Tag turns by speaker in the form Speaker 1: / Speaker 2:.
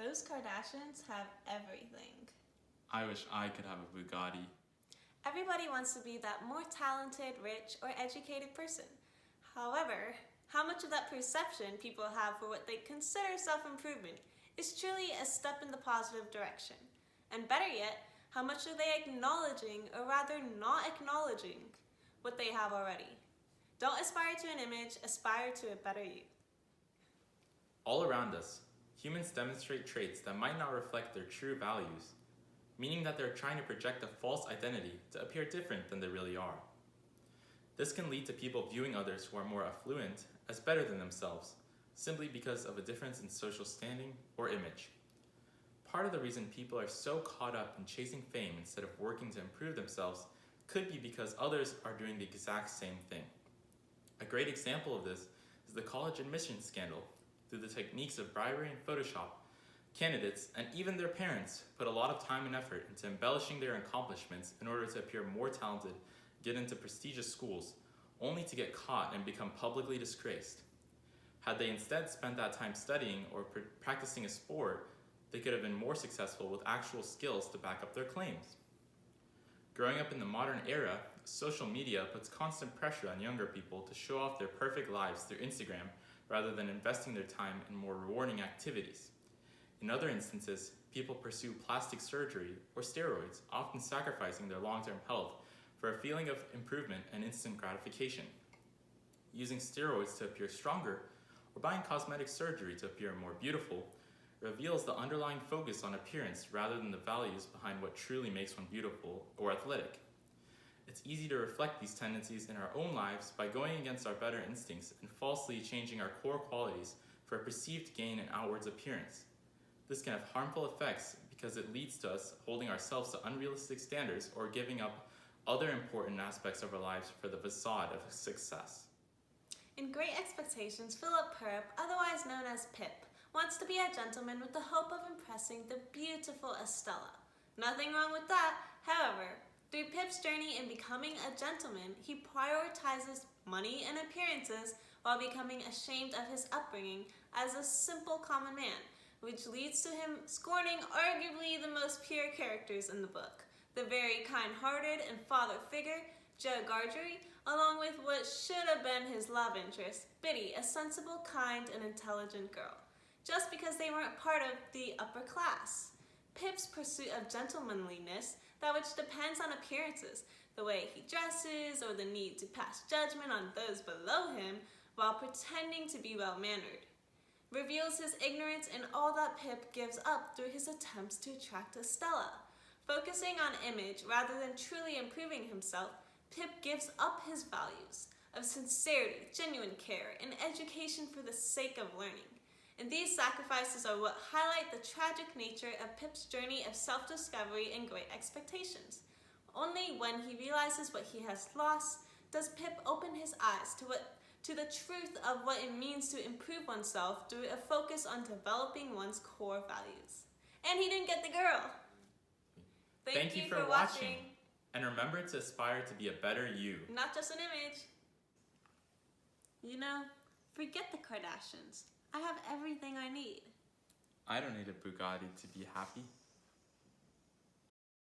Speaker 1: Those Kardashians have everything.
Speaker 2: I wish I could have a Bugatti.
Speaker 1: Everybody wants to be that more talented, rich, or educated person. However, how much of that perception people have for what they consider self-improvement is truly a step in the positive direction? And better yet, how much are they acknowledging, or rather not acknowledging, what they have already? Don't aspire to an image, aspire to a better you.
Speaker 2: All around us, humans demonstrate traits that might not reflect their true values, meaning that they're trying to project a false identity to appear different than they really are. This can lead to people viewing others who are more affluent as better than themselves, simply because of a difference in social standing or image. Part of the reason people are so caught up in chasing fame instead of working to improve themselves could be because others are doing the exact same thing. A great example of this is the college admissions scandal. Through the techniques of bribery and Photoshop, candidates and even their parents put a lot of time and effort into embellishing their accomplishments in order to appear more talented, get into prestigious schools, only to get caught and become publicly disgraced. Had they instead spent that time studying or practicing a sport, they could have been more successful with actual skills to back up their claims. Growing up in the modern era, social media puts constant pressure on younger people to show off their perfect lives through Instagram rather than investing their time in more rewarding activities. In other instances, people pursue plastic surgery or steroids, often sacrificing their long-term health for a feeling of improvement and instant gratification. Using steroids to appear stronger or buying cosmetic surgery to appear more beautiful reveals the underlying focus on appearance rather than the values behind what truly makes one beautiful or athletic. It's easy to reflect these tendencies in our own lives by going against our better instincts and falsely changing our core qualities for a perceived gain in outward appearance. This can have harmful effects because it leads to us holding ourselves to unrealistic standards or giving up other important aspects of our lives for the facade of success.
Speaker 1: In Great Expectations, Philip Purp, otherwise known as Pip, wants to be a gentleman with the hope of impressing the beautiful Estella. Nothing wrong with that. However, through Pip's journey in becoming a gentleman, he prioritizes money and appearances while becoming ashamed of his upbringing as a simple common man, which leads to him scorning arguably the most pure characters in the book, the very kind-hearted and father figure, Joe Gargery, along with what should have been his love interest, Biddy, a sensible, kind, and intelligent girl, just because they weren't part of the upper class. Pip's pursuit of gentlemanliness, that which depends on appearances, the way he dresses or the need to pass judgment on those below him while pretending to be well-mannered, reveals his ignorance in all that Pip gives up through his attempts to attract Estella. Focusing on image rather than truly improving himself, Pip gives up his values of sincerity, genuine care, and education for the sake of learning. And these sacrifices are what highlight the tragic nature of Pip's journey of self-discovery and Great Expectations. Only when he realizes what he has lost does Pip open his eyes to the truth of what it means to improve oneself through a focus on developing one's core values. And he didn't get the girl. Thank you for watching.
Speaker 2: And remember to aspire to be a better you.
Speaker 1: Not just an image. You know, forget the Kardashians. I have everything I need.
Speaker 2: I don't need a Bugatti to be happy.